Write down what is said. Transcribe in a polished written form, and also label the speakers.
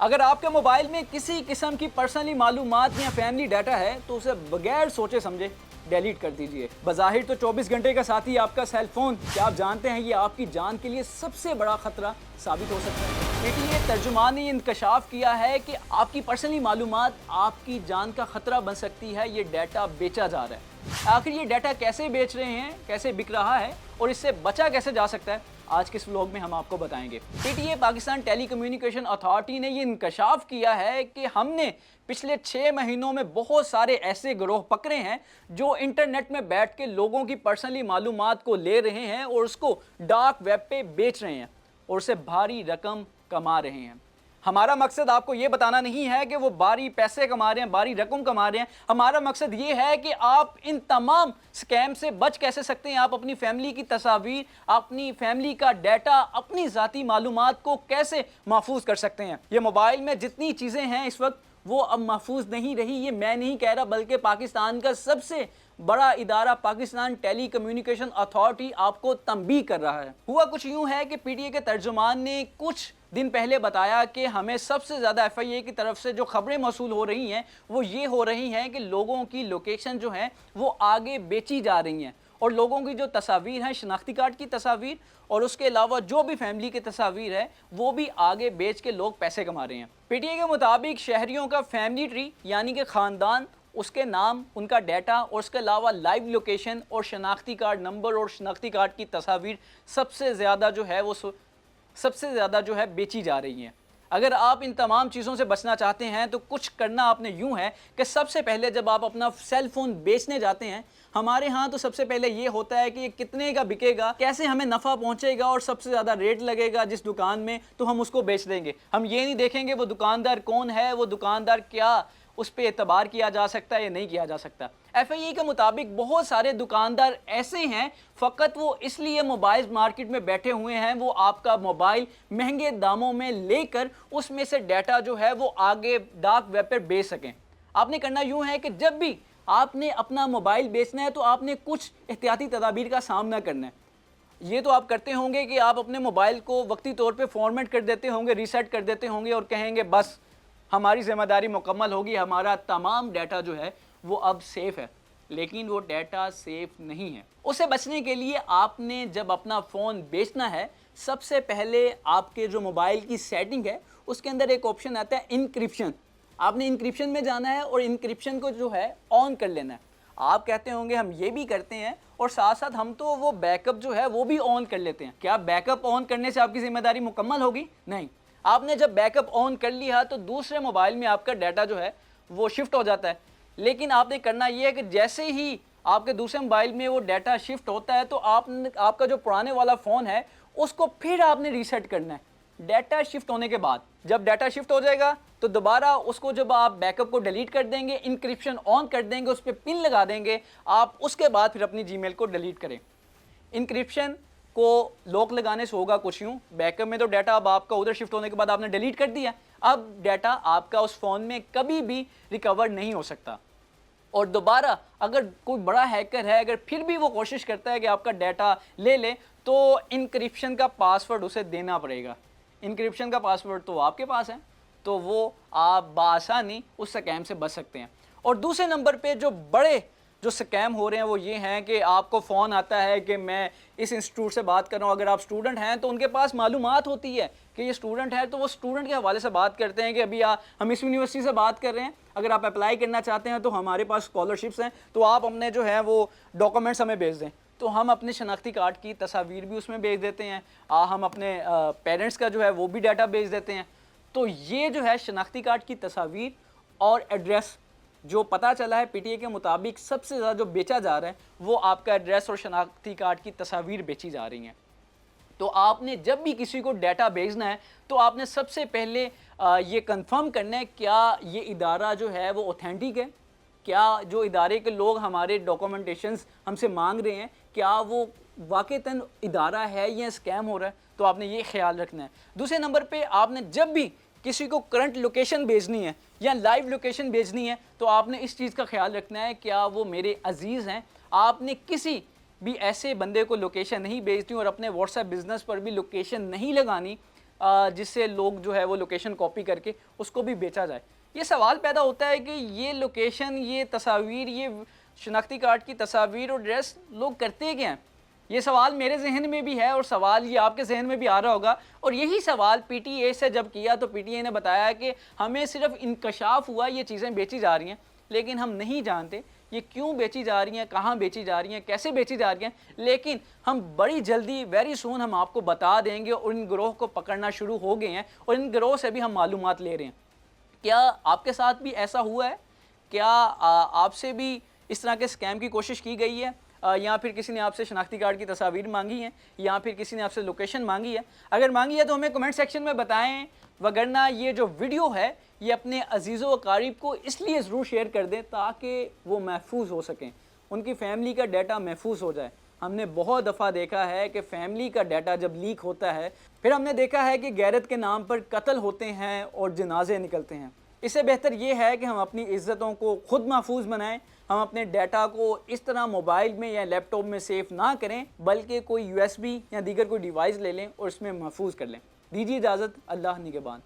Speaker 1: अगर आपके मोबाइल में किसी किस्म की पर्सनली मालूमात या फैमिली डाटा है तो उसे बगैर सोचे समझे डिलीट कर दीजिए। बज़ाहिर तो 24 घंटे का साथी आपका सेल फोन, क्या आप जानते हैं ये आपकी जान के लिए सबसे बड़ा खतरा साबित हो सकता है। पीटीए तर्जुमान ने इंकशाफ किया है कि आपकी पर्सनली मालूमात आपकी जान का खतरा बन सकती है। ये डाटा बेचा जा रहा है। आखिर ये डाटा कैसे बेच रहे हैं, कैसे बिक रहा है और इससे बचा कैसे जा सकता है, आज के इस व्लॉग में हम आपको बताएंगे। पीटीए पाकिस्तान टेलीकम्युनिकेशन अथॉरिटी ने ये इंकशाफ किया है कि हमने पिछले 6 महीनों में बहुत सारे ऐसे गिरोह पकड़े हैं जो इंटरनेट में बैठ के लोगों की पर्सनली मालूमात को ले रहे हैं और उसको डार्क वेब पे बेच रहे हैं और उससे भारी रकम कमा रहे हैं। हमारा मकसद आपको ये बताना नहीं है कि वो भारी पैसे कमा रहे हैं, भारी रकम कमा रहे हैं। हमारा मकसद ये है कि आप इन तमाम स्कैम से बच कैसे सकते हैं, आप अपनी फैमिली की तस्वीर, अपनी फैमिली का डाटा, अपनी ज़ाती मालूमात को कैसे महफूज कर सकते हैं। ये मोबाइल में जितनी चीज़ें हैं इस वक्त वो अब महफूज नहीं रही। ये मैं नहीं कह रहा, बल्कि पाकिस्तान का सबसे बड़ा इदारा पाकिस्तान टेली कम्युनिकेशन अथॉरिटी आपको तंबीह कर रहा है। हुआ कुछ यूं है कि पीटीए के तर्जुमान ने कुछ दिन पहले बताया कि हमें सबसे ज़्यादा एफआईए की तरफ से जो खबरें मौसूल हो रही हैं वो ये हो रही हैं कि लोगों की लोकेशन जो है वो आगे बेची जा रही हैं और लोगों की जो तस्वीर हैं, शनाख्ती कार्ड की तस्वीर और उसके अलावा जो भी फैमिली की तस्वीर है वो भी आगे बेच के लोग पैसे कमा रहे हैं। पीटीए के मुताबिक शहरियों का फैमिली ट्री यानी कि ख़ानदान, उसके नाम, उनका डाटा और उसके अलावा लाइव लोकेशन और शनाख्ती कार्ड नंबर और शनाख्ती कार्ड की तस्वीर सबसे ज़्यादा जो है बेची जा रही हैं। अगर आप इन तमाम चीज़ों से बचना चाहते हैं तो कुछ करना आपने यूँ है कि सबसे पहले जब आप अपना सेल फ़ोन बेचने जाते हैं, हमारे यहाँ तो सबसे पहले ये होता है कि ये कितने का बिकेगा, कैसे हमें नफ़ा पहुँचेगा और सबसे ज़्यादा रेट लगेगा जिस दुकान में, तो हम उसको बेच देंगे। हम ये नहीं देखेंगे वो दुकानदार कौन है, वो दुकानदार क्या उस पर एतबार किया जा सकता है या नहीं किया जा सकता। एफआईए के मुताबिक बहुत सारे दुकानदार ऐसे हैं फ़कत वो इसलिए मोबाइल मार्केट में बैठे हुए हैं, वो आपका मोबाइल महंगे दामों में लेकर उसमें से डाटा जो है वो आगे डार्क वेब पर बेच सकें। आपने करना यूँ है कि जब भी आपने अपना मोबाइल बेचना है तो आपने कुछ एहतियाती तदाबीर का सामना करना है। ये तो आप करते होंगे कि आप अपने मोबाइल को वक्ती तौर पे फॉर्मेट कर देते होंगे, रीसेट कर देते होंगे और कहेंगे बस हमारी ज़िम्मेदारी मुकम्मल होगी, हमारा तमाम डाटा जो है वो अब सेफ़ है। लेकिन वो डाटा सेफ़ नहीं है। उसे बचने के लिए आपने जब अपना फ़ोन बेचना है, सबसे पहले आपके जो मोबाइल की सेटिंग है उसके अंदर एक ऑप्शन आता है इनक्रिप्शन। आपने इनक्रिप्शन में जाना है और इनक्रिप्शन को जो है ऑन कर लेना है। आप कहते होंगे हम ये भी करते हैं और साथ साथ हम तो वो बैकअप जो है वो भी ऑन कर लेते हैं। क्या बैकअप ऑन करने से आपकी ज़िम्मेदारी मुकम्मल होगी? नहीं। आपने जब बैकअप ऑन कर लिया तो दूसरे मोबाइल में आपका डाटा जो है वो शिफ्ट हो जाता है। लेकिन आपने करना ये है कि जैसे ही आपके दूसरे मोबाइल में वो डाटा शिफ्ट होता है तो आपका जो पुराने वाला फ़ोन है उसको फिर आपने रीसेट करना है। डाटा शिफ्ट होने के बाद जब डाटा शिफ्ट हो जाएगा तो दोबारा उसको जब आप बैकअप को डिलीट कर देंगे, इंक्रिप्शन ऑन कर देंगे, उस पर पिन लगा देंगे, आप उसके बाद फिर अपनी जीमेल को डिलीट करें। इंक्रिप्शन को लॉक लगाने से होगा कुछ यूँ, बैकअप में तो डाटा अब आपका उधर शिफ्ट होने के बाद आपने डिलीट कर दिया, अब डाटा आपका उस फ़ोन में कभी भी रिकवर नहीं हो सकता। और दोबारा अगर कोई बड़ा हैकर है, अगर फिर भी वो कोशिश करता है कि आपका डाटा ले ले, तो इनक्रिप्शन का पासवर्ड उसे देना पड़ेगा। इनक्रिप्शन का पासवर्ड तो आपके पास है, तो वो आप बासानी उस स्कैम से बच सकते हैं। और दूसरे नंबर पे जो स्कैम हो रहे हैं वो ये हैं कि आपको फ़ोन आता है कि मैं इस इंस्टीट्यूट से बात कर रहा हूँ। अगर आप स्टूडेंट हैं तो उनके पास मालूमात होती है कि ये स्टूडेंट है, तो वो स्टूडेंट के हवाले से बात करते हैं कि अभी हम इस यूनिवर्सिटी से बात कर रहे हैं, अगर आप अप्लाई करना चाहते हैं तो हमारे पास स्कॉलरशिप्स हैं, तो आप अपने जो है वो डॉक्यूमेंट्स हमें भेज दें। तो हम अपने शनाख्ती कार्ड की तस्वीर भी उसमें भेज देते हैं, हम अपने पेरेंट्स का जो है वो भी डाटा भेज देते हैं। तो ये जो है शनाख्ती कार्ड की तस्वीर और एड्रेस, जो पता चला है पीटीए के मुताबिक सबसे ज़्यादा जो बेचा जा रहा है वो आपका एड्रेस और शनाख्ती कार्ड की तस्वीर बेची जा रही हैं। तो आपने जब भी किसी को डाटा भेजना है तो आपने सबसे पहले ये कंफर्म करना है क्या ये इदारा जो है वो ऑथेंटिक है, क्या जो इदारे के लोग हमारे डॉक्यूमेंटेशंस हमसे मांग रहे हैं क्या वो वाकईतन इदारा है या स्कैम हो रहा है, तो आपने ये ख्याल रखना है। दूसरे नंबर पे आपने जब भी किसी को करंट लोकेशन भेजनी है या लाइव लोकेशन भेजनी है तो आपने इस चीज़ का ख्याल रखना है क्या वो मेरे अजीज़ हैं। आपने किसी भी ऐसे बंदे को लोकेशन नहीं भेजनी और अपने व्हाट्सएप बिज़नेस पर भी लोकेशन नहीं लगानी जिससे लोग जो है वो लोकेशन कॉपी करके उसको भी बेचा जाए। ये सवाल पैदा होता है कि ये लोकेशन, ये तस्वीर, ये शनाख्ती कार्ड की तस्वीर और एड्रेस लोग करते क्या हैं? ये सवाल मेरे ज़हन में भी है और सवाल ये आपके ज़हन में भी आ रहा होगा। और यही सवाल पीटीए से जब किया तो पीटीए ने बताया कि हमें सिर्फ इंकशाफ हुआ ये चीज़ें बेची जा रही हैं, लेकिन हम नहीं जानते ये क्यों बेची जा रही हैं, कहाँ बेची जा रही हैं, कैसे बेची जा रही हैं। लेकिन हम बड़ी जल्दी, वेरी सून, हम आपको बता देंगे और इन गिरोह को पकड़ना शुरू हो गए हैं और इन गिरोह से भी हम मालूमात ले रहे हैं। क्या आपके साथ भी ऐसा हुआ है? क्या आपसे भी इस तरह के स्कैम की कोशिश की गई है? या फिर किसी ने आपसे शनाख्ती कार्ड की तस्वीर मांगी है, या फिर किसी ने आपसे लोकेशन मांगी है? अगर मांगी है तो हमें कमेंट सेक्शन में बताएं, वगरना ये जो वीडियो है ये अपने अजीज़ों व क़रीब को इसलिए ज़रूर शेयर कर दें ताकि वो महफूज हो सकें, उनकी फैमिली का डाटा महफूज हो जाए। हमने बहुत दफ़ा देखा है कि फैमिली का डाटा जब लीक होता है, फिर हमने देखा है कि गैरत के नाम पर कत्ल होते हैं और जनाजे निकलते हैं। इससे बेहतर ये है कि हम अपनी इज़्ज़तों को ख़ुद महफूज बनाएं। हम अपने डाटा को इस तरह मोबाइल में या लैपटॉप में सेव ना करें, बल्कि कोई USB या दीगर कोई डिवाइस ले लें और उसमें महफूज कर लें। दीजिए इजाज़त, अल्लाह निगहबान।